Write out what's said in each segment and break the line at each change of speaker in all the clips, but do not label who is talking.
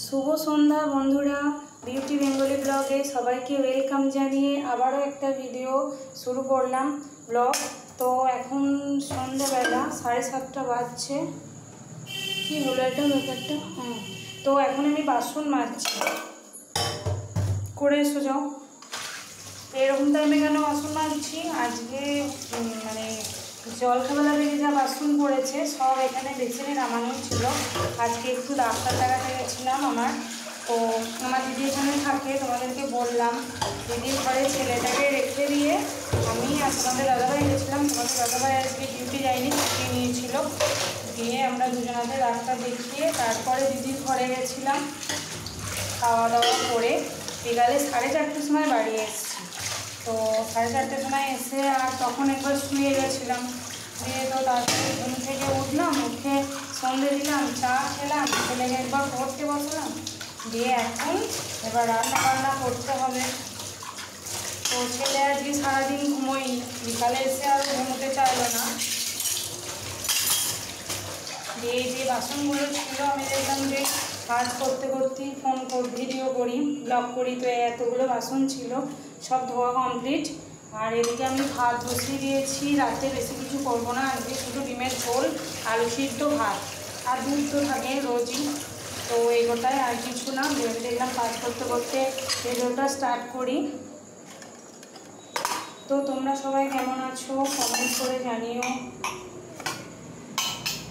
শুভ সন্ধ্যা বন্ধুরা, beauty Bengali ব্লগে সবাইকে ওয়েলকাম জানিয়ে আবারও একটা ভিডিও শুরু করলাম ব্লগ। তো এখন সন্ধ্যাবেলা 7:30 বাজছে। কি হলো এটা ব্যাপারটা? হ্যাঁ, তো এখন আমি বাসন মাজছি। করে এসো যাও। এরকম টাইমে কেন বাসন মাজছি? আজকে মানে জলখাবেলা থেকে যা বাসন পড়েছে সব এখানে বেসিনে নামানো ছিল। আজকে একটু ডাক্তার দেখাতে গেছিলাম তো আমার দিদি এখানে থাকে, তোমাদেরকে বললাম। দিদির ঘরে ছেলেটাকে রেখে দিয়ে আমি আর তোমাদের দাদাভাই গেছিলাম। তোমাদের দাদাভাই আজকে ডিউটি যায়নি, ছুটি নিয়েছিল। গিয়ে আমরা দুজনাতে ডাক্তার দেখিয়ে তারপরে দিদির ঘরে গেছিলাম। খাওয়া দাওয়া করে বিকালে 4:30টার সময় বাড়ি এসেছি। তো 4:30টার সময় এসে আর তখন একবার শুয়ে গেছিলাম। দিয়ে তো তারপরে ঘুম থেকে উঠলাম, উঠে সন্ধে দিলাম, চা খেলাম, ছেলেকে একবার পড়তে বসলাম। দিয়ে এখন এবার রান্না বান্না করতে হবে। তো ছেলে আজকে সারাদিন ঘুমোয়নি, বিকালে এসে আর ঘুমোতে চাইলো না। দিয়ে যে বাসনগুলো ছিল আমি দেখলাম যে কাজ করতে করতেই ভিডিও করি, ব্লগ করি, তো এতগুলো বাসন ছিল, সব ধোয়া কমপ্লিট। আর এদিকে আমি ভাত বসিয়ে দিয়েছি। রাতে বেশি কিছু করবো না, আজকে শুধু ডিমের ঝোল, আলু সিদ্ধ, ভাত আর দুধ তো থাকে রোজই। তো এগোটাই, আর কিছু না। ভেবে দেখলাম কাজ করতে করতে ভিডিওটা স্টার্ট করি। তো তোমরা সবাই কেমন আছো কমেন্ট করে জানিও।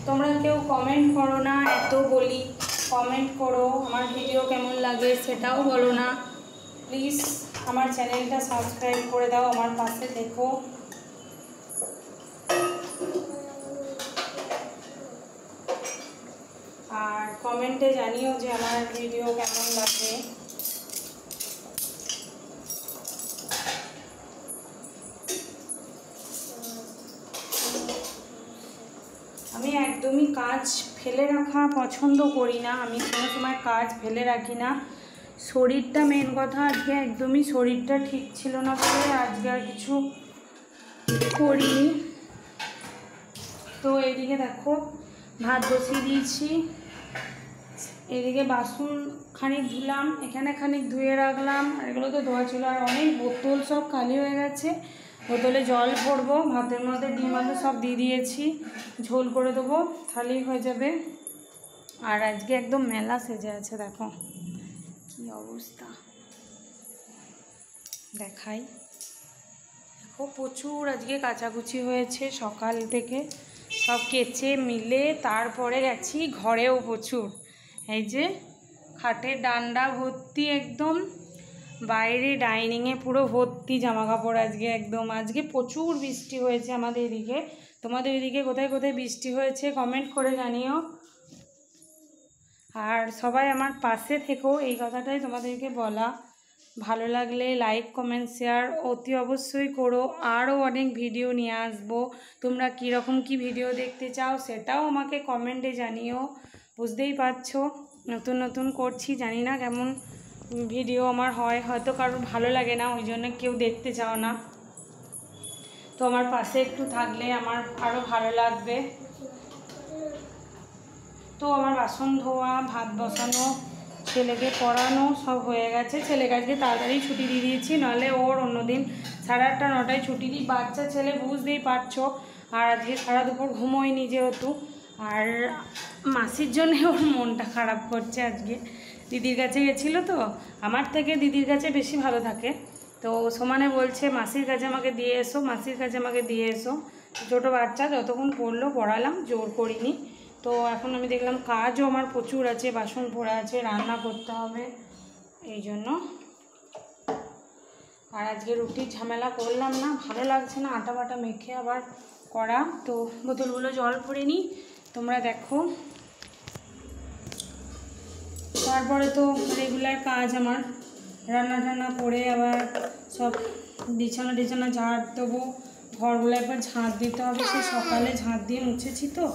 তোমরা কেউ কমেন্ট করো না, এত বলি কমেন্ট করো। আমার ভিডিও কেমন লাগে সেটাও বলো না। প্লিজ আমার চ্যানেলটা সাবস্ক্রাইব করে দাও, আমার পাশে দেখো। আর কমেন্টে জানিও যে আমার ভিডিও কেমন লাগে। আমি একদমই কাজ ফেলে রাখা পছন্দ করি না। আমি কোনো সময় কাজ ফেলে রাখি না। শরীরটা মেন কথা। আজকে একদমই শরীরটা ঠিক ছিল না বলে আজকে আর কিছু করিনি। তো এদিকে দেখো ভাত বসিয়ে দিয়েছি, এদিকে বাসন খানিক ধুলাম, এখানে খানিক ধুয়ে রাখলাম। আর এগুলো তো ধোয়া ছিল। আর অনেক বোতল সব খালি হয়ে গেছে, বোতলে জল ভরবো। ভাতের মধ্যে ডিম আলু সব দিয়ে দিয়েছি, ঝোল করে দেবো, তাহলেই হয়ে যাবে। আর আজকে একদম মেলা সেজে আছে, দেখো কি অবস্থা। দেখাই, দেখো প্রচুর আজকে কাচাকুচি হয়েছে সকাল থেকে, সব কেচে মিলে তারপরে গেছি। ঘরেও প্রচুর, এই যে খাটের ডান্ডা ভর্তি একদম, বাইরে ডাইনিংয়ে পুরো ভর্তি জামা কাপড়। আজকে প্রচুর বৃষ্টি হয়েছে আমাদের এদিকে। তোমাদের এদিকে কোথায় কোথায় বৃষ্টি হয়েছে কমেন্ট করে জানিও। আর সবাই আমার পাশে থেকো, এই কথাটাই তোমাদেরকে বলা। ভালো লাগলে লাইক কমেন্ট শেয়ার অতি অবশ্যই করো। আরও অনেক ভিডিও নিয়ে আসবো। তোমরা কীরকম কি ভিডিও দেখতে চাও সেটাও আমাকে কমেন্টে জানিও। বুঝতেই পারছো নতুন নতুন করছি, জানি না কেমন ভিডিও আমার হয়, হয়তো কারোর ভালো লাগে না, ওই জন্য কেউ দেখতে চাও না। তো আমার পাশে একটু থাকলে আমার আরও ভালো লাগবে। তো আমার বাসন ধোয়া, ভাত বসানো, ছেলেকে পড়ানো সব হয়ে গেছে। ছেলেকে আজকে তাড়াতাড়ি ছুটি দিয়ে দিয়েছি, নাহলে ওর অন্যদিন 8:30 9টায় ছুটি দিই। বাচ্চা ছেলে বুঝতেই পারছো। আর আজকে সারা দুপুর ঘুমোয়নি যেহেতু। আর মাসির জন্যে ওর মনটা খারাপ করছে। আজকে দিদির কাছে গেছিলো, তো আমার থেকে দিদির কাছে বেশি ভালো থাকে। তো সমানে বলছে মাসির কাছে আমাকে দিয়ে এসো, মাসির কাছে আমাকে দিয়ে এসো। ছোটো বাচ্চা যতক্ষণ পড়লো পড়ালাম, জোর করিনি। তো এখন আমি দেখলাম কাজও আমার প্রচুর আছে, বাসন পড়ে আছে, রান্না করতে হবে, এই জন্য। আর আজকে রুটির ঝামেলা করলাম না, ভালো লাগছে না আটা বাটা মেখে আবার করা। তো বোতলগুলো জল ভরে নিই, তোমরা দেখো। তারপরে তো রেগুলার কাজ আমার, রান্না টান্না করে আবার সব বিছানা টিছানা ঝাড় দেবো, ঘরগুলো একবার ঝাঁট দিতে হবে। সে সকালে ঝাঁট দিয়ে মুছেছি, তো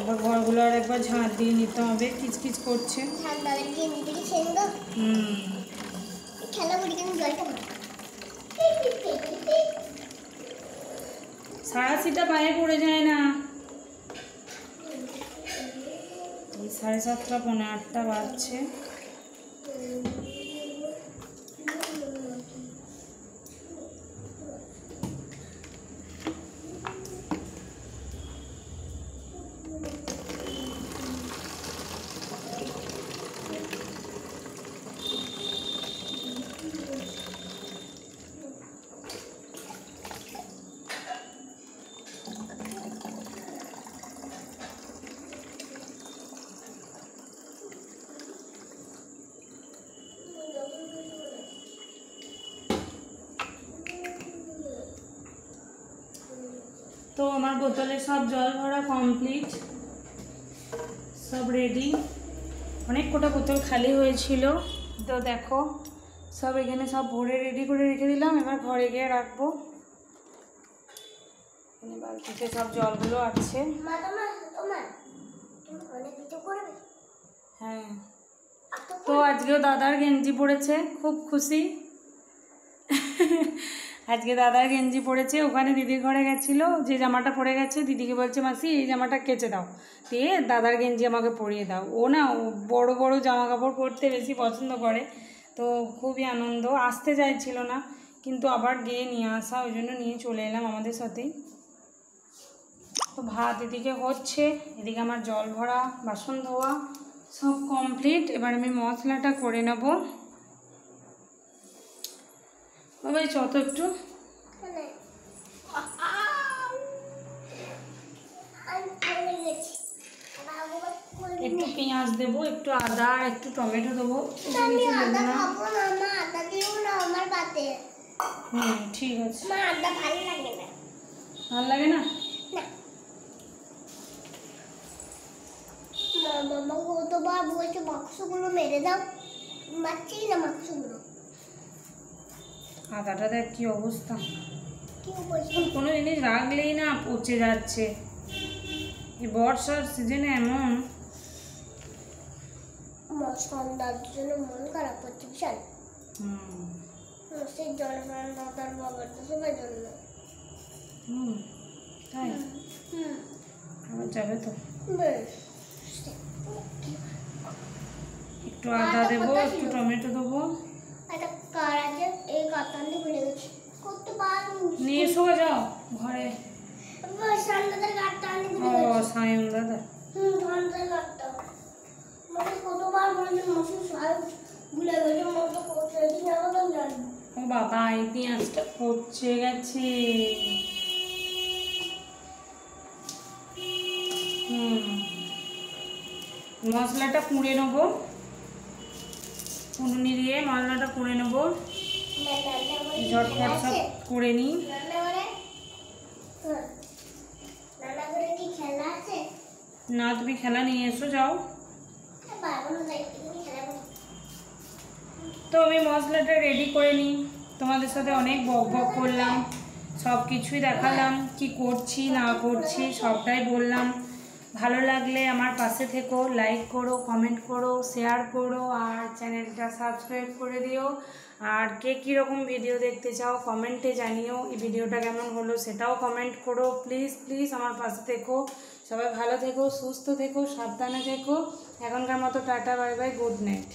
এবার ঘরগুলো আর একবার ঝাঁট দিয়ে নিতে হবে। কিচকিচ করছে। সারা সিটা পায়ে পড়ে যায় না। 7:30 পৌনে 8টা বাজছে। তো আমার বোতলে সব জল ভরা কমপ্লিট, সব রেডি। অনেক কটা বোতল খালি হয়েছিল, তো দেখো সব এখানে সব ভরে রেডি করে রেখে দিলাম। এবার ঘরে গিয়ে রাখবো। এখানে বালতিতে সব জলগুলো আছে। হ্যাঁ, তো আজকেও দাদার গেঞ্জি পড়েছে, খুব খুশি। আজকে দাদার গেঞ্জি পড়েছে। ওখানে দিদির ঘরে গেছিলো, যে জামাটা পরে গেছে দিদিকে বলছে মাসি এই জামাটা কেচে দাও, দিয়ে দাদার গেঞ্জি আমাকে পরিয়ে দাও। ও না বড় বড় জামা কাপড় পরতে বেশি পছন্দ করে, তো খুবই আনন্দ। আসতে চাইছিল না, কিন্তু আবার গিয়ে নিয়ে আসা, ওই জন্য নিয়ে চলে এলাম আমাদের সাথেই। তো ভাত এদিকে হচ্ছে, এদিকে আমার জল ভরা, বাসন ধোয়া সব কমপ্লিট। এবার আমি মশলাটা করে নেব। বাবা যত একটু একটু পেঁয়াজ দেবো, একটু আদা, একটু টমেটো দেবো। ঠিক আছে। ভালো লাগে না? আদাটা দেখ কি অবস্থা, কোনো জিনিস রাখলেই না পচে যাচ্ছে। এই বর্ষার সিজনে এমন
সন্ধ্যার জন্য মন খারাপ হচ্ছে বিশাল। সেই জল দাদার বাবার তো সবার জন্য।
তাই আমার যাবে তো। একটু আদা দেবো, একটু টমেটো দেবো।
একটা কার আছে, এই কারটা আনতে ভুলে গেছি, করতে পারবো।
নিয়ে এসো, যাও ঘরে।
সায়নদাদার কারটা আনতে ভুলে গেছি।
ও সায়ন দাদা,
সায়নদাদার কারটা মানে কতবার বলেছি মশু সায়ন ভুলে গেছে, মতো করতে দিন আমাদের জানি।
ও বাবা, এই পেঁয়াজটা পচে গেছে। মশলাটা কুড়ে নেবো, কুড়ুনি দিয়ে মশলাটা কুড়ে নেবো। ঝটপট সব করে নিই। না, তুমি খেলা নিয়ে এসো, যাও। তো আমি মশলাটা রেডি করে নিই। তোমাদের সাথে অনেক বক বক করলাম, সব কিছুই দেখালাম, কি করছি না করছি সবটাই বললাম। ভালো লাগলে আমার পাশে থেকো, লাইক করো, কমেন্ট করো, শেয়ার করো, আর চ্যানেলটা সাবস্ক্রাইব করে দিও। আর কে কীরকম ভিডিও দেখতে চাও কমেন্টে জানিও। এই ভিডিওটা কেমন হলো সেটাও কমেন্ট করো। প্লিজ প্লিজ আমার পাশে থেকো। সবাই ভালো থেকো, সুস্থ থেকো, সাবধানে থেকো। এখনকার মতো tata, bye bye, good night.